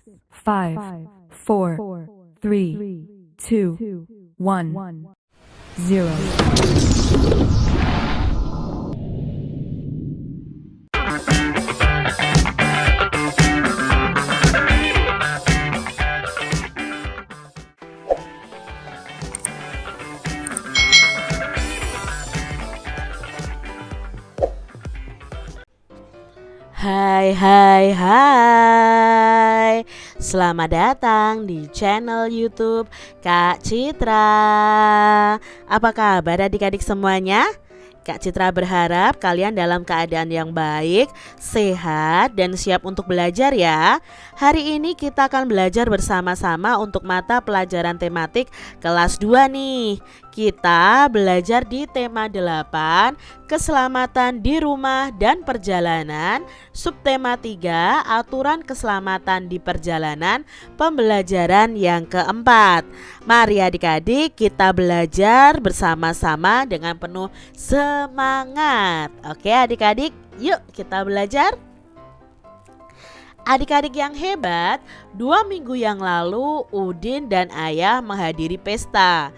5, 4, 3, 2, 1, 0. Hai. Selamat datang di channel YouTube Kak Citra. Apa kabar adik-adik semuanya? Kak Citra berharap kalian dalam keadaan yang baik, sehat, dan siap untuk belajar ya. Hari ini kita akan belajar bersama-sama untuk mata pelajaran tematik kelas 2 nih. Kita belajar di tema 8, keselamatan di rumah dan perjalanan. Subtema 3, aturan keselamatan di perjalanan, pembelajaran yang keempat. Mari adik-adik kita belajar bersama-sama dengan penuh semangat. Oke adik-adik, yuk kita belajar. Adik-adik yang hebat, 2 minggu yang lalu Udin dan Ayah menghadiri pesta.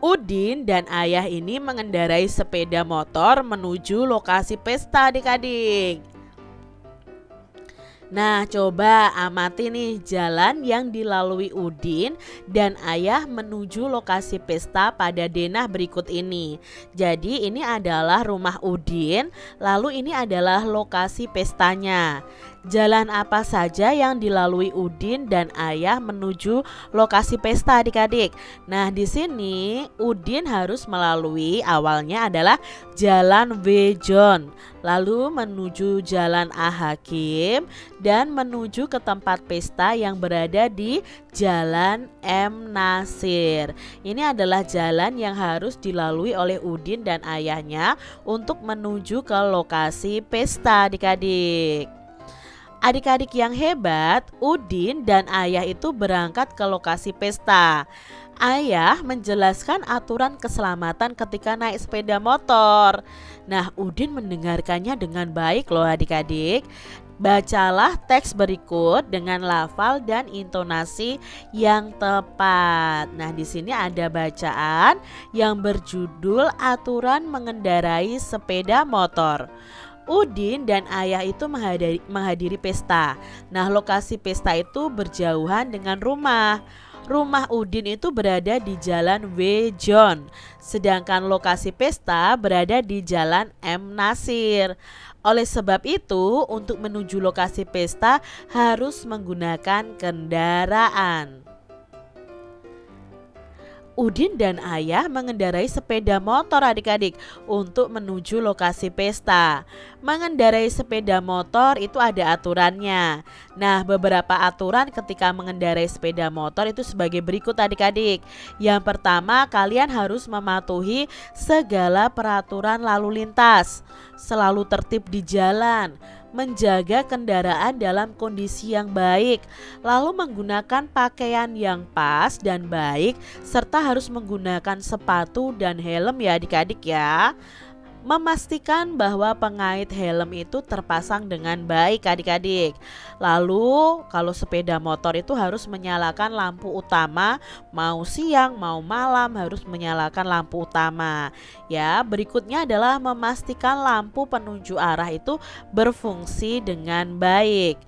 Udin dan Ayah ini mengendarai sepeda motor menuju lokasi pesta adik-adik. Nah, coba amati nih jalan yang dilalui Udin dan Ayah menuju lokasi pesta pada denah berikut ini. Jadi ini adalah rumah Udin, lalu ini adalah lokasi pestanya. Jalan apa saja yang dilalui Udin dan Ayah menuju lokasi pesta adik-adik? Nah, di sini Udin harus melalui awalnya adalah Jalan Wejon, lalu menuju Jalan A Hakim dan menuju ke tempat pesta yang berada di Jalan M Nasir. Ini adalah jalan yang harus dilalui oleh Udin dan ayahnya untuk menuju ke lokasi pesta adik-adik. Adik-adik yang hebat, Udin dan Ayah itu berangkat ke lokasi pesta. Ayah menjelaskan aturan keselamatan ketika naik sepeda motor. Nah, Udin mendengarkannya dengan baik loh adik-adik. Bacalah teks berikut dengan lafal dan intonasi yang tepat. Nah, di sini ada bacaan yang berjudul aturan mengendarai sepeda motor. Udin dan Ayah itu menghadiri pesta. Nah, lokasi pesta itu berjauhan dengan rumah. Rumah Udin itu berada di Jalan Wejon, sedangkan lokasi pesta berada di Jalan M Nasir. Oleh sebab itu, untuk menuju lokasi pesta harus menggunakan kendaraan. Udin dan Ayah mengendarai sepeda motor adik-adik untuk menuju lokasi pesta. Mengendarai sepeda motor itu ada aturannya. Nah, beberapa aturan ketika mengendarai sepeda motor itu sebagai berikut adik-adik. Yang pertama, kalian harus mematuhi segala peraturan lalu lintas, selalu tertib di jalan, menjaga kendaraan dalam kondisi yang baik, lalu menggunakan pakaian yang pas dan baik, serta harus menggunakan sepatu dan helm ya adik-adik ya. Memastikan bahwa pengait helm itu terpasang dengan baik adik-adik. Lalu kalau sepeda motor itu harus menyalakan lampu utama, mau siang mau malam harus menyalakan lampu utama. Ya, berikutnya adalah memastikan lampu penunjuk arah itu berfungsi dengan baik.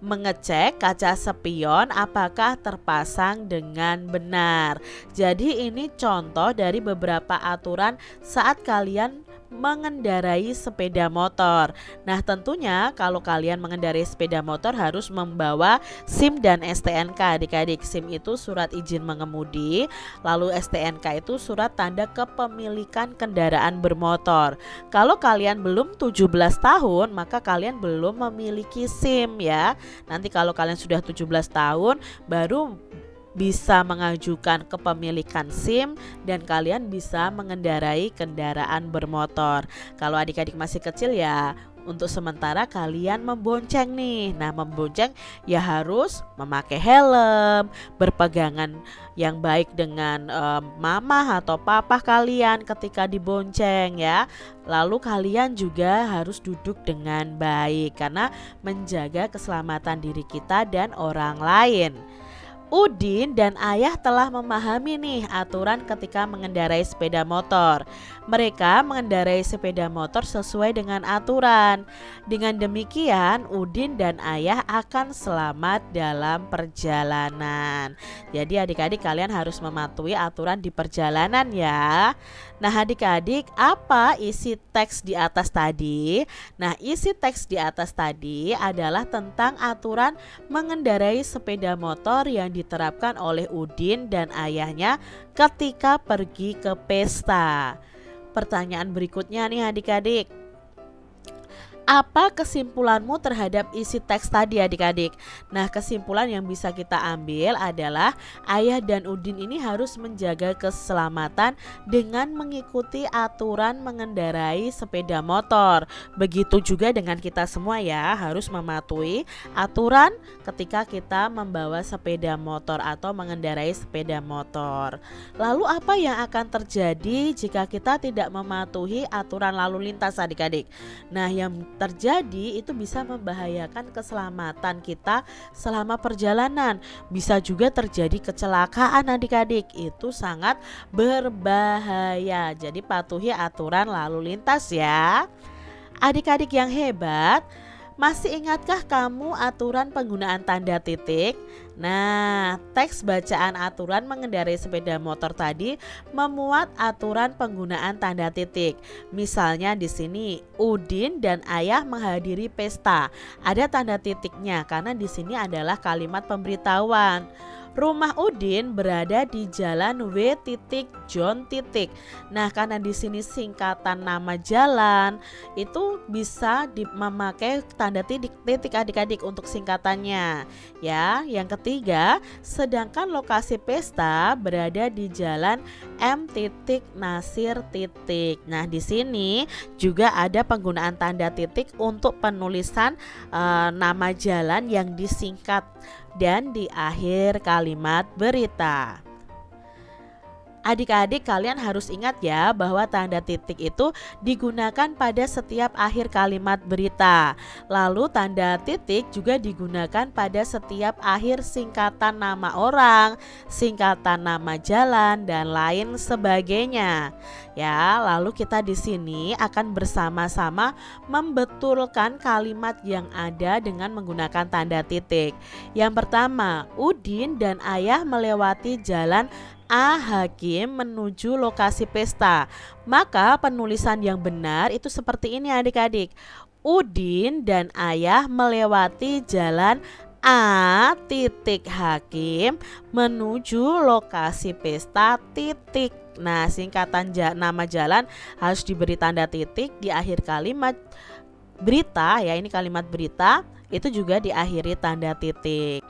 Mengecek kaca spion apakah terpasang dengan benar. Jadi ini contoh dari beberapa aturan saat kalian mengendarai sepeda motor. Nah, tentunya kalau kalian mengendarai sepeda motor harus membawa SIM dan STNK adik-adik. SIM itu surat izin mengemudi, lalu STNK itu surat tanda kepemilikan kendaraan bermotor. Kalau kalian belum 17 tahun, maka kalian belum memiliki SIM ya. Nanti kalau kalian sudah 17 tahun baru bisa mengajukan kepemilikan SIM dan kalian bisa mengendarai kendaraan bermotor. Kalau adik-adik masih kecil ya untuk sementara kalian membonceng nih. Nah, membonceng ya harus memakai helm, berpegangan yang baik dengan mama atau papa kalian ketika dibonceng ya. Lalu kalian juga harus duduk dengan baik karena menjaga keselamatan diri kita dan orang lain. Udin dan ayah telah memahami nih aturan ketika mengendarai sepeda motor. Mereka mengendarai sepeda motor sesuai dengan aturan. Dengan demikian, Udin dan ayah akan selamat dalam perjalanan. Jadi adik-adik kalian harus mematuhi aturan di perjalanan ya. Nah adik-adik, apa isi teks di atas tadi? Nah, isi teks di atas tadi adalah tentang aturan mengendarai sepeda motor yang diterapkan oleh Udin dan ayahnya ketika pergi ke pesta. Pertanyaan berikutnya nih adik-adik, apa kesimpulanmu terhadap isi teks tadi adik-adik? Nah, kesimpulan yang bisa kita ambil adalah ayah dan Udin ini harus menjaga keselamatan dengan mengikuti aturan mengendarai sepeda motor. Begitu juga dengan kita semua ya, harus mematuhi aturan ketika kita membawa sepeda motor atau mengendarai sepeda motor. Lalu apa yang akan terjadi jika kita tidak mematuhi aturan lalu lintas adik-adik? Nah, yang terjadi itu bisa membahayakan keselamatan kita selama perjalanan. Bisa juga terjadi kecelakaan adik-adik, itu sangat berbahaya. Jadi patuhi aturan lalu lintas ya. Adik-adik yang hebat, masih ingatkah kamu aturan penggunaan tanda titik? Nah, teks bacaan aturan mengendarai sepeda motor tadi memuat aturan penggunaan tanda titik. Misalnya di sini Udin dan ayah menghadiri pesta. Ada tanda titiknya karena di sini adalah kalimat pemberitahuan. Rumah Udin berada di Jalan W. John. Nah, karena di sini singkatan nama jalan itu bisa memakai tanda titik adik-adik untuk singkatannya. Ya, yang ketiga, sedangkan lokasi pesta berada di Jalan M. Nasir. Nah, di sini juga ada penggunaan tanda titik untuk penulisan nama jalan yang disingkat dan di akhir kalimat berita. Adik-adik kalian harus ingat ya bahwa tanda titik itu digunakan pada setiap akhir kalimat berita. Lalu tanda titik juga digunakan pada setiap akhir singkatan nama orang, singkatan nama jalan dan lain sebagainya. Ya, lalu kita di sini akan bersama-sama membetulkan kalimat yang ada dengan menggunakan tanda titik. Yang pertama, Udin dan ayah melewati jalan A. Hakim menuju lokasi pesta. Maka penulisan yang benar itu seperti ini adik-adik. Udin dan ayah melewati jalan A. Hakim menuju lokasi pesta . Nah, singkatan nama jalan harus diberi tanda titik di akhir kalimat berita ya, ini kalimat berita itu juga diakhiri tanda titik.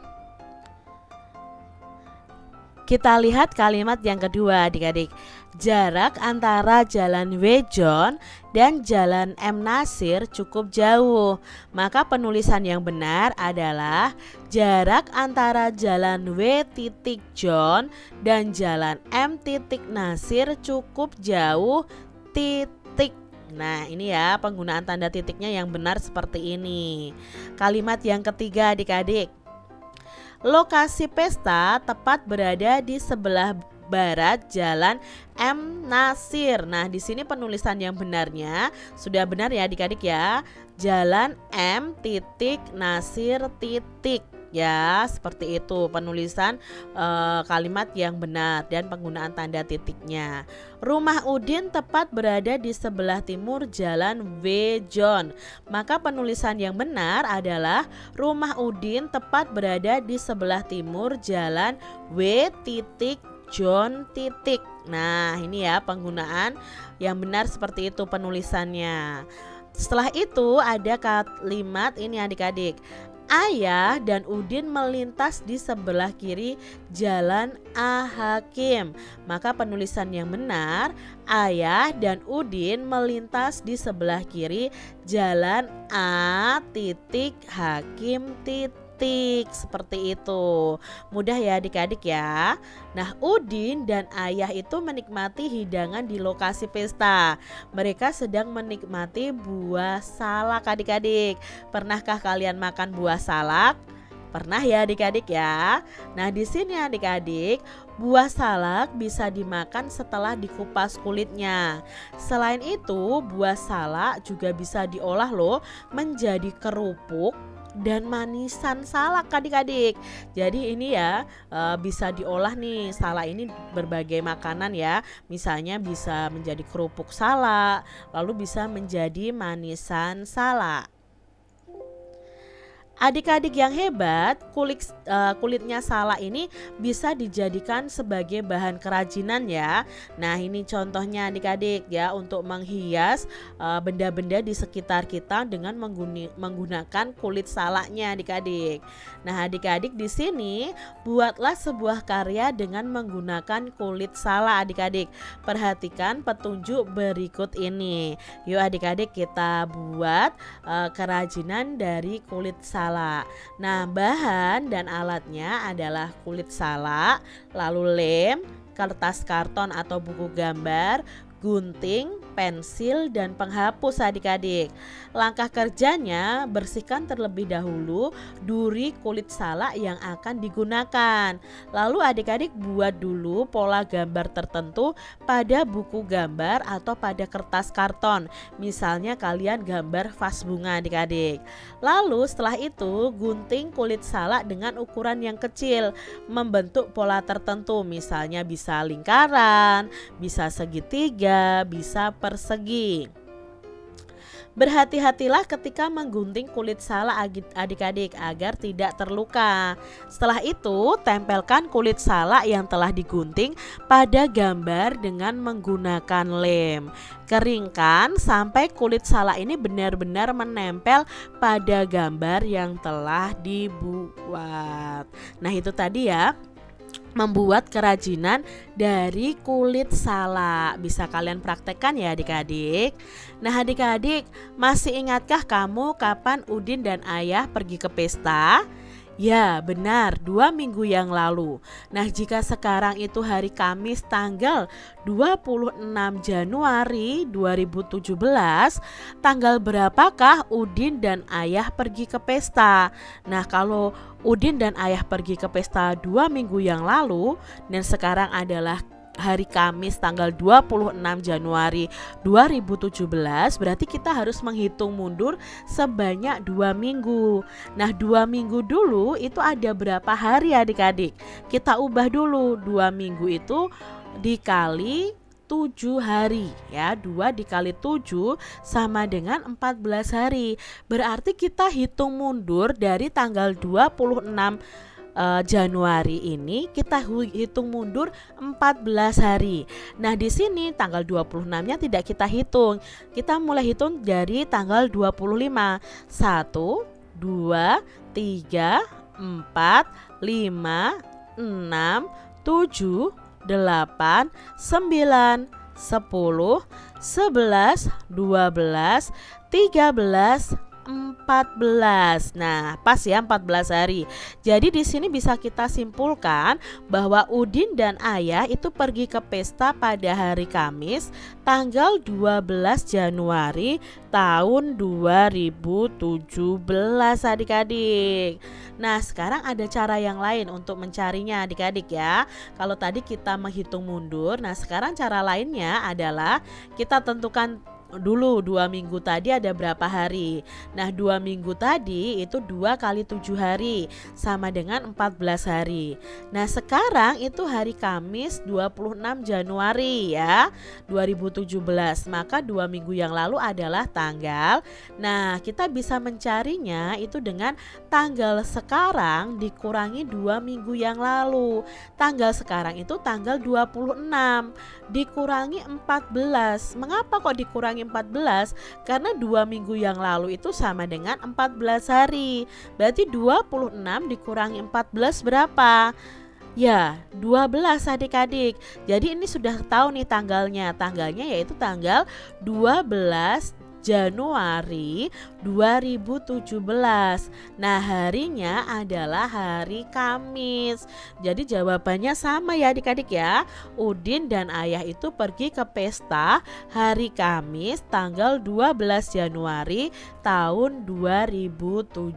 Kita lihat kalimat yang kedua adik-adik. Jarak antara Jalan W. John dan Jalan M. Nasir cukup jauh. Maka penulisan yang benar adalah jarak antara Jalan W. John dan Jalan M. Nasir cukup jauh . Nah, ini ya penggunaan tanda titiknya yang benar seperti ini. Kalimat yang ketiga adik-adik. Lokasi pesta tepat berada di sebelah barat Jalan M. Nasir. Nah, di sini penulisan yang benarnya sudah benar ya adik-adik ya. Jalan M. Nasir . Ya, seperti itu penulisan kalimat yang benar dan penggunaan tanda titiknya. Rumah Udin tepat berada di sebelah timur Jalan W. John. Maka penulisan yang benar adalah rumah Udin tepat berada di sebelah timur Jalan W. John . Nah, ini ya penggunaan yang benar seperti itu penulisannya. Setelah itu ada kalimat ini adik-adik. Ayah dan Udin melintas di sebelah kiri jalan A Hakim. Maka penulisan yang benar, Ayah dan Udin melintas di sebelah kiri jalan A titik Hakim titik. Seperti itu. Mudah ya adik-adik ya. Nah, Udin dan Ayah itu menikmati hidangan di lokasi pesta. Mereka sedang menikmati buah salak adik-adik. Pernahkah kalian makan buah salak? Pernah ya adik-adik ya. Nah, di sini adik-adik, buah salak bisa dimakan setelah dikupas kulitnya. Selain itu, buah salak juga bisa diolah loh menjadi kerupuk dan manisan salak adik-adik. Jadi ini ya bisa diolah nih salak ini berbagai makanan ya. Misalnya bisa menjadi kerupuk salak, lalu bisa menjadi manisan salak. Adik-adik yang hebat, kulitnya salak ini bisa dijadikan sebagai bahan kerajinan ya. Nah, ini contohnya adik-adik ya, untuk menghias benda-benda di sekitar kita dengan menggunakan kulit salaknya adik-adik. Nah, adik-adik di sini buatlah sebuah karya dengan menggunakan kulit salak adik-adik. Perhatikan petunjuk berikut ini. Yuk adik-adik kita buat kerajinan dari kulit salak. Nah, bahan dan alatnya adalah kulit salak, lalu lem, kertas karton atau buku gambar, gunting, pensil, dan penghapus adik-adik. Langkah kerjanya, bersihkan terlebih dahulu duri kulit salak yang akan digunakan. Lalu adik-adik buat dulu pola gambar tertentu pada buku gambar atau pada kertas karton. Misalnya kalian gambar vas bunga adik-adik. Lalu setelah itu gunting kulit salak dengan ukuran yang kecil, membentuk pola tertentu. Misalnya bisa lingkaran, bisa segitiga, bisa persegi. Berhati-hatilah ketika menggunting kulit salak adik-adik agar tidak terluka. Setelah itu, tempelkan kulit salak yang telah digunting pada gambar dengan menggunakan lem. Keringkan sampai kulit salak ini benar-benar menempel pada gambar yang telah dibuat. Nah, itu tadi ya, membuat kerajinan dari kulit salak. Bisa kalian praktekkan ya adik-adik. Nah adik-adik, masih ingatkah kamu kapan Udin dan Ayah pergi ke pesta? Ya benar, 2 minggu yang lalu. Nah jika sekarang itu hari Kamis tanggal 26 Januari 2017, tanggal berapakah Udin dan Ayah pergi ke pesta? Nah kalau Udin dan Ayah pergi ke pesta 2 minggu yang lalu dan sekarang adalah hari Kamis tanggal 26 Januari 2017, berarti kita harus menghitung mundur sebanyak 2 minggu. Nah 2 minggu dulu itu ada berapa hari adik-adik? Kita ubah dulu, 2 minggu itu dikali 7 hari ya, 2 dikali 7 sama dengan 14 hari. Berarti kita hitung mundur dari tanggal 26 Januari ini kita hitung mundur 14 hari. Nah, di sini tanggal 26-nya tidak kita hitung. Kita mulai hitung dari tanggal 25. 1 2 3 4 5 6 7 8 9 10 11 12 13 14 15 16 17 18 19 20 14. Nah, pas ya 14 hari. Jadi di sini bisa kita simpulkan bahwa Udin dan Ayah itu pergi ke pesta pada hari Kamis tanggal 12 Januari tahun 2017 adik-adik. Nah, sekarang ada cara yang lain untuk mencarinya adik-adik ya. Kalau tadi kita menghitung mundur, nah sekarang cara lainnya adalah kita tentukan dulu 2 minggu tadi ada berapa hari. Nah 2 minggu tadi itu 2 kali 7 hari sama dengan 14 hari. Nah sekarang itu hari Kamis 26 Januari ya 2017. Maka 2 minggu yang lalu adalah tanggal. Nah kita bisa mencarinya itu dengan tanggal sekarang dikurangi 2 minggu yang lalu. Tanggal sekarang itu tanggal 26 dikurangi 14. Mengapa kok dikurangi dikurangi 14 karena 2 minggu yang lalu itu sama dengan 14 hari. Berarti 26 dikurangi 14 berapa? Ya, 12 adik-adik. Jadi ini sudah tahu nih tanggalnya. Tanggalnya yaitu tanggal 12 Januari 2017. Nah, harinya adalah hari Kamis. Jadi jawabannya sama ya adik-adik ya. Udin dan ayah itu pergi ke pesta hari Kamis tanggal 12 Januari tahun 2017.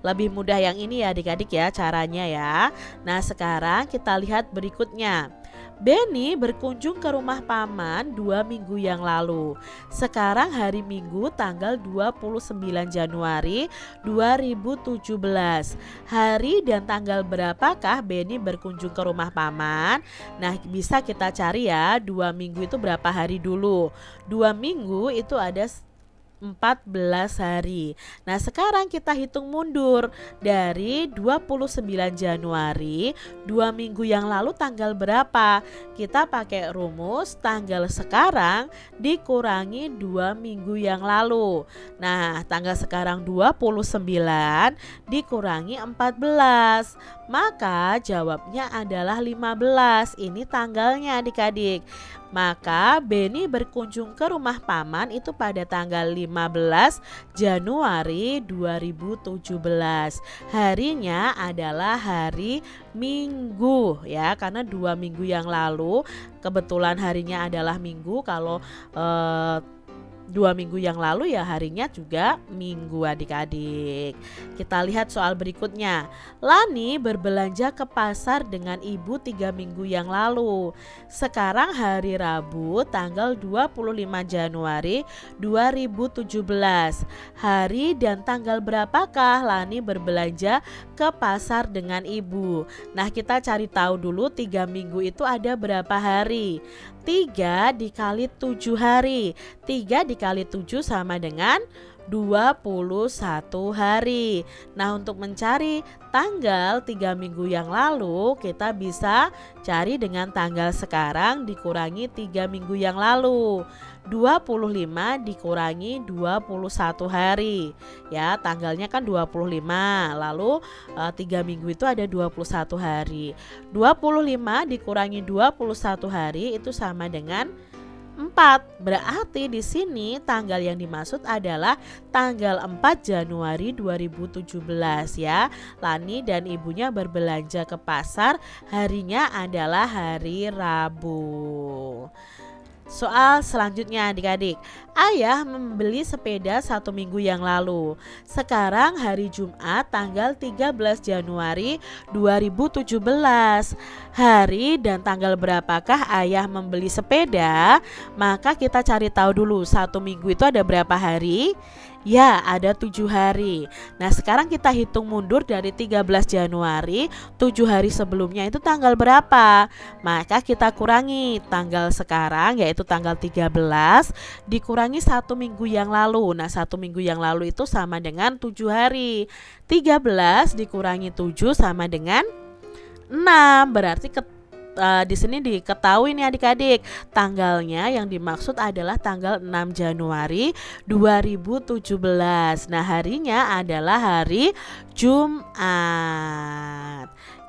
Lebih mudah yang ini ya adik-adik ya caranya ya. Nah, sekarang kita lihat berikutnya. Benny berkunjung ke rumah paman 2 minggu yang lalu. Sekarang hari Minggu tanggal 29 Januari 2017. Hari dan tanggal berapakah Benny berkunjung ke rumah paman? Nah, bisa kita cari ya, 2 minggu itu berapa hari dulu. 2 minggu itu ada 14 hari. Nah, sekarang kita hitung mundur dari 29 Januari, 2 minggu yang lalu tanggal berapa? Kita pakai rumus tanggal sekarang dikurangi 2 minggu yang lalu. Nah, tanggal sekarang 29 dikurangi 14. Maka jawabnya adalah 15. Ini tanggalnya adik-adik. Maka Benny berkunjung ke rumah paman itu pada tanggal 15 Januari 2017. Harinya adalah hari Minggu ya, karena 2 minggu yang lalu kebetulan harinya adalah Minggu. Kalau 2 minggu yang lalu ya harinya juga Minggu adik-adik. Kita lihat soal berikutnya. Lani berbelanja ke pasar dengan ibu 3 minggu yang lalu. Sekarang hari Rabu tanggal 25 Januari 2017. Hari dan tanggal berapakah Lani berbelanja ke pasar dengan ibu? Nah, kita cari tahu dulu 3 minggu itu ada berapa hari. 3 dikali 7 hari. 3 dikali 7 sama dengan 21 hari. Nah, untuk mencari tanggal 3 minggu yang lalu, kita bisa cari dengan tanggal sekarang dikurangi 3 minggu yang lalu. 25 dikurangi 21 hari. Ya, tanggalnya kan 25. Lalu 3 minggu itu ada 21 hari. 25 dikurangi 21 hari itu sama dengan 4. Berarti di sini tanggal yang dimaksud adalah tanggal 4 Januari 2017 ya. Lani dan ibunya berbelanja ke pasar, harinya adalah hari Rabu. Soal selanjutnya adik-adik. Ayah membeli sepeda 1 minggu yang lalu. Sekarang hari Jumat tanggal 13 Januari 2017. Hari dan tanggal berapakah ayah membeli sepeda? Maka kita cari tahu dulu 1 minggu itu ada berapa hari? Ya, ada 7 hari. Nah, sekarang kita hitung mundur dari 13 Januari, 7 hari sebelumnya itu tanggal berapa? Maka kita kurangi tanggal sekarang yaitu tanggal 13 dikurangi 1 minggu yang lalu. Nah, 1 minggu yang lalu itu sama dengan 7 hari. 13 dikurangi 7 sama dengan 6. Berarti di sini diketahui nih adik-adik, tanggalnya yang dimaksud adalah tanggal 6 Januari 2017. Nah, harinya adalah hari Jumat.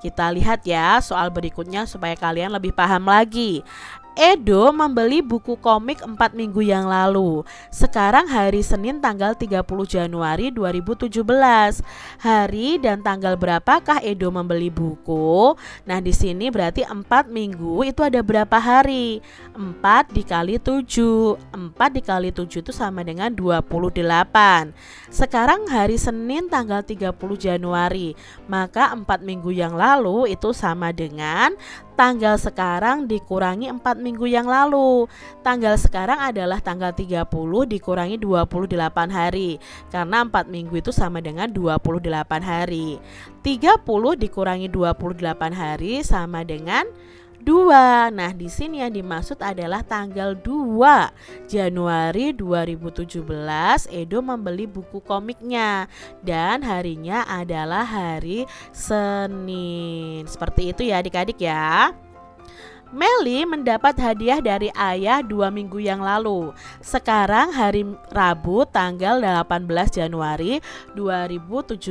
Kita lihat ya soal berikutnya supaya kalian lebih paham lagi. Edo membeli buku komik 4 minggu yang lalu. Sekarang hari Senin tanggal 30 Januari 2017. Hari dan tanggal berapakah Edo membeli buku? Nah, di sini berarti 4 minggu itu ada berapa hari? 4 dikali 7. 4 dikali 7 itu sama dengan 28. Sekarang hari Senin tanggal 30 Januari. Maka 4 minggu yang lalu itu sama dengan tanggal sekarang dikurangi 4 minggu yang lalu. Tanggal sekarang adalah tanggal 30 dikurangi 28 hari. Karena 4 minggu itu sama dengan 28 hari. 30 dikurangi 28 hari sama dengan 2. Nah, di sini yang dimaksud adalah tanggal 2 Januari 2017 Edo membeli buku komiknya dan harinya adalah hari Senin. Seperti itu ya adik-adik ya. Meli mendapat hadiah dari ayah 2 minggu yang lalu. Sekarang hari Rabu tanggal 18 Januari 2017.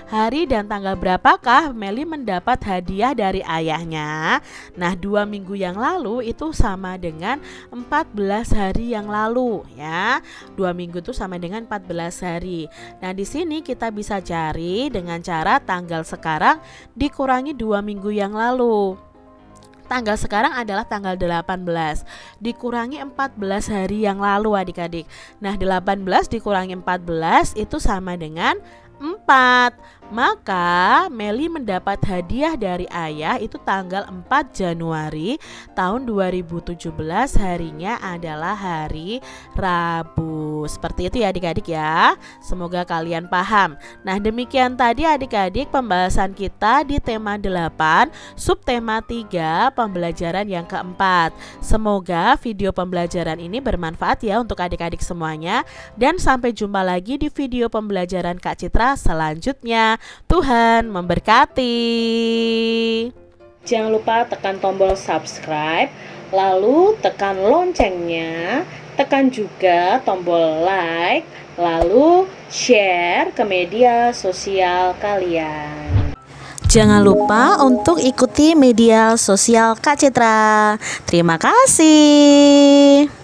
Hari dan tanggal berapakah Meli mendapat hadiah dari ayahnya? Nah, 2 minggu yang lalu itu sama dengan 14 hari yang lalu ya. 2 minggu itu sama dengan 14 hari. Nah, di sini kita bisa cari dengan cara tanggal sekarang dikurangi 2 minggu yang lalu. Tanggal sekarang adalah tanggal 18 dikurangi 14 hari yang lalu adik-adik. Nah, 18 dikurangi 14 itu sama dengan 4. Maka Meli mendapat hadiah dari ayah itu tanggal 4 Januari tahun 2017, harinya adalah hari Rabu. Seperti itu ya adik-adik ya. Semoga kalian paham. Nah, demikian tadi adik-adik pembahasan kita di tema 8, subtema 3, pembelajaran yang keempat. Semoga video pembelajaran ini bermanfaat ya untuk adik-adik semuanya. Dan sampai jumpa lagi di video pembelajaran Kak Citra selanjutnya. Tuhan memberkati. Jangan lupa tekan tombol subscribe, lalu tekan loncengnya, tekan juga tombol like, lalu share ke media sosial kalian. Jangan lupa untuk ikuti media sosial Kak Citra. Terima kasih.